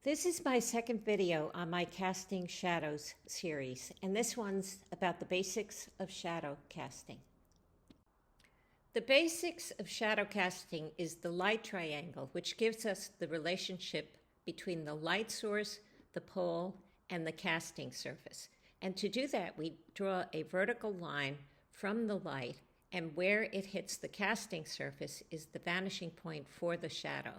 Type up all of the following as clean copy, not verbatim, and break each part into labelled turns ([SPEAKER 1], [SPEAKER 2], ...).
[SPEAKER 1] This is my second video on my Casting Shadows series, and this one's about the basics of shadow casting. The basics of shadow casting is the light triangle, which gives us the relationship between the light source, the pole, and the casting surface. And to do that, we draw a vertical line from the light, and where it hits the casting surface is the vanishing point for the shadow.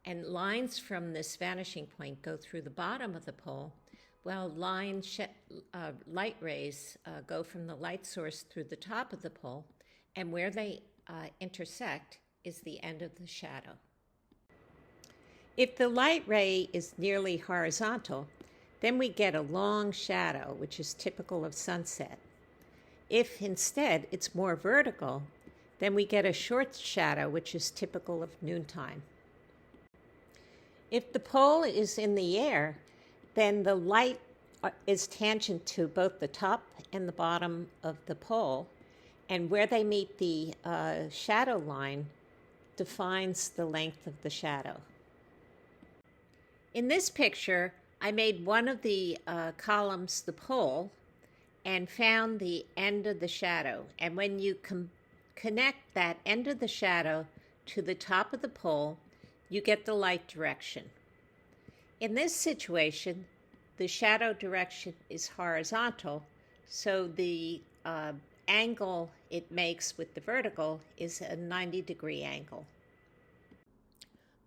[SPEAKER 1] And lines from this vanishing point go through the bottom of the pole, while light rays go from the light source through the top of the pole, and where they intersect is the end of the shadow. If the light ray is nearly horizontal, then we get a long shadow, which is typical of sunset. If instead it's more vertical, then we get a short shadow, which is typical of noontime. If the pole is in the air, then the light is tangent to both the top and the bottom of the pole, and where they meet the shadow line defines the length of the shadow. In this picture, I made one of the columns the pole and found the end of the shadow. And when you connect that end of the shadow to the top of the pole, you get the light direction. In this situation, the shadow direction is horizontal, so the angle it makes with the vertical is a 90-degree angle.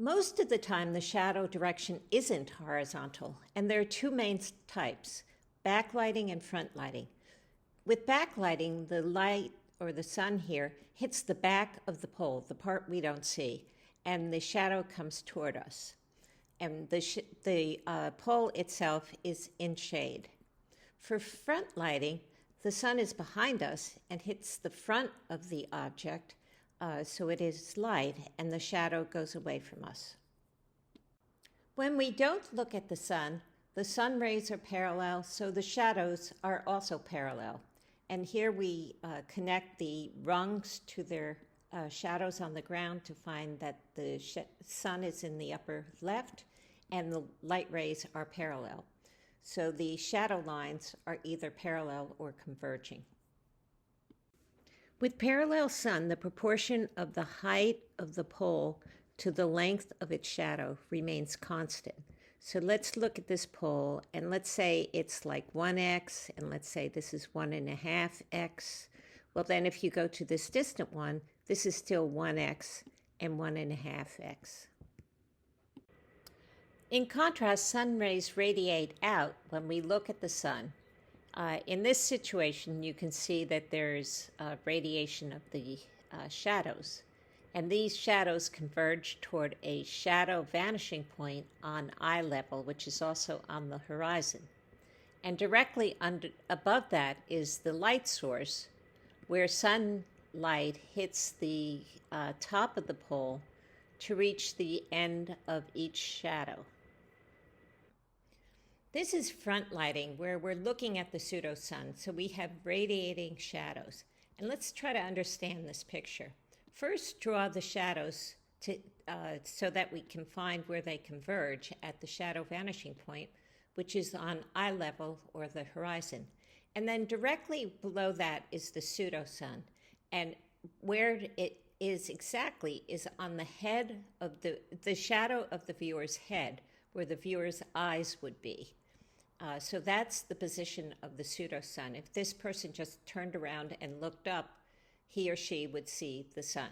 [SPEAKER 1] Most of the time, the shadow direction isn't horizontal, and there are two main types, backlighting and front lighting. With backlighting, the light, or the sun here, hits the back of the pole, the part we don't see, and the shadow comes toward us. And the pole itself is in shade. For front lighting, the sun is behind us and hits the front of the object, so it is light, and the shadow goes away from us. When we don't look at the sun rays are parallel, so the shadows are also parallel. And here we connect the rungs to their shadows on the ground to find that the sun is in the upper left and the light rays are parallel. So the shadow lines are either parallel or converging. With parallel sun, the proportion of the height of the pole to the length of its shadow remains constant. So let's look at this pole, and let's say it's like 1x, and let's say this is 1.5x. Well, then if you go to this distant one, this is still 1x and 1.5x. In contrast, sun rays radiate out when we look at the sun. In this situation, you can see that there's radiation of the shadows. And these shadows converge toward a shadow vanishing point on eye level, which is also on the horizon. And directly above that is the light source, where sunlight hits the top of the pole to reach the end of each shadow. This is front lighting, where we're looking at the pseudo-sun, so we have radiating shadows. And let's try to understand this picture. First, draw the shadows so that we can find where they converge at the shadow vanishing point, which is on eye level or the horizon. And then directly below that is the pseudo-sun. And where it is exactly is on the head of the shadow of the viewer's head, where the viewer's eyes would be. So that's the position of the pseudo-sun. If this person just turned around and looked up, he or she would see the sun.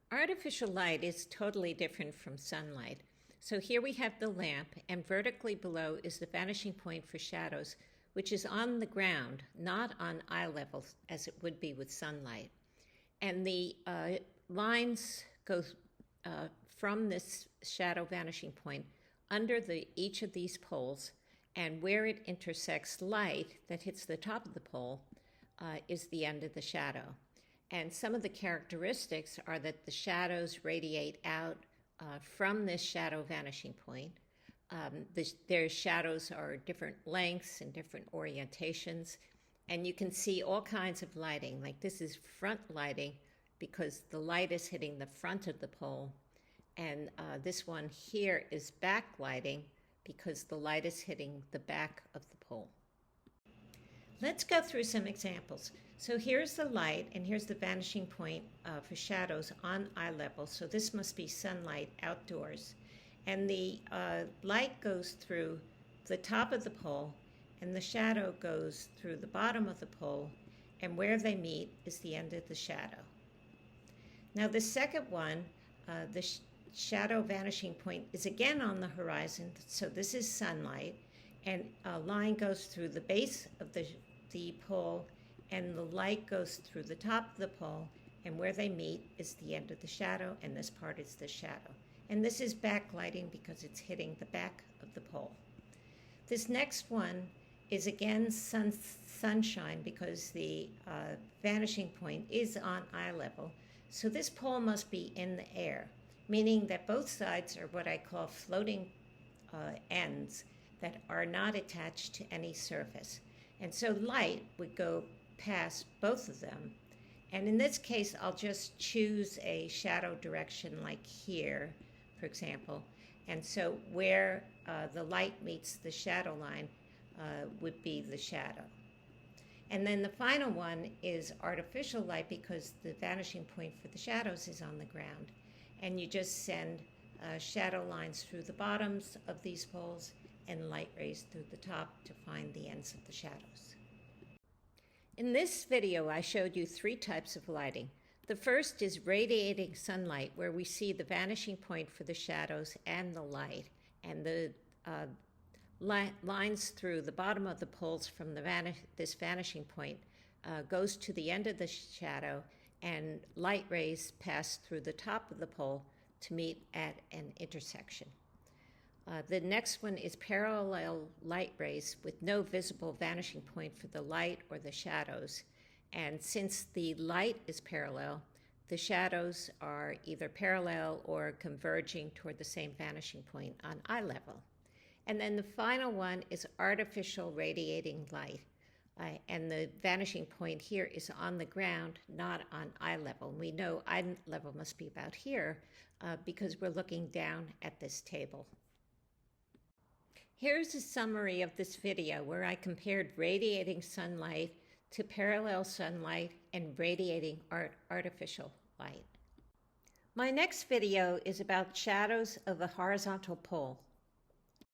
[SPEAKER 1] Artificial light is totally different from sunlight. So here we have the lamp, and vertically below is the vanishing point for shadows, which is on the ground, not on eye level as it would be with sunlight. And the lines go from this shadow vanishing point under each of these poles, and where it intersects light that hits the top of the pole is the end of the shadow. And some of the characteristics are that the shadows radiate out from this shadow vanishing point. Their shadows are different lengths and different orientations, and you can see all kinds of lighting. Like this is front lighting because the light is hitting the front of the pole, And this one here is backlighting because the light is hitting the back of the pole. Let's go through some examples. So here's the light, and here's the vanishing point for shadows on eye level. So this must be sunlight outdoors. And the light goes through the top of the pole, and the shadow goes through the bottom of the pole, and where they meet is the end of the shadow. Now the second one, the shadow vanishing point is again on the horizon. So this is sunlight, and a line goes through the base of the pole, and the light goes through the top of the pole, and where they meet is the end of the shadow, and this part is the shadow. And this is backlighting because it's hitting the back of the pole. This next one is again sunshine because the vanishing point is on eye level. So this pole must be in the air, meaning that both sides are what I call floating ends that are not attached to any surface. And so light would go past both of them. And in this case, I'll just choose a shadow direction like here, for example. And so where the light meets the shadow line would be the shadow. And then the final one is artificial light because the vanishing point for the shadows is on the ground. And you just send shadow lines through the bottoms of these poles and light rays through the top to find the ends of the shadows. In this video, I showed you 3 types of lighting. The first is radiating sunlight, where we see the vanishing point for the shadows and the light, and the lines through the bottom of the poles from this vanishing point goes to the end of the shadow, and light rays pass through the top of the pole to meet at an intersection. The next one is parallel light rays with no visible vanishing point for the light or the shadows. And since the light is parallel, the shadows are either parallel or converging toward the same vanishing point on eye level. And then the final one is artificial radiating light. And the vanishing point here is on the ground, not on eye level. We know eye level must be about here because we're looking down at this table. Here's a summary of this video where I compared radiating sunlight to parallel sunlight and radiating artificial light. My next video is about shadows of a horizontal pole.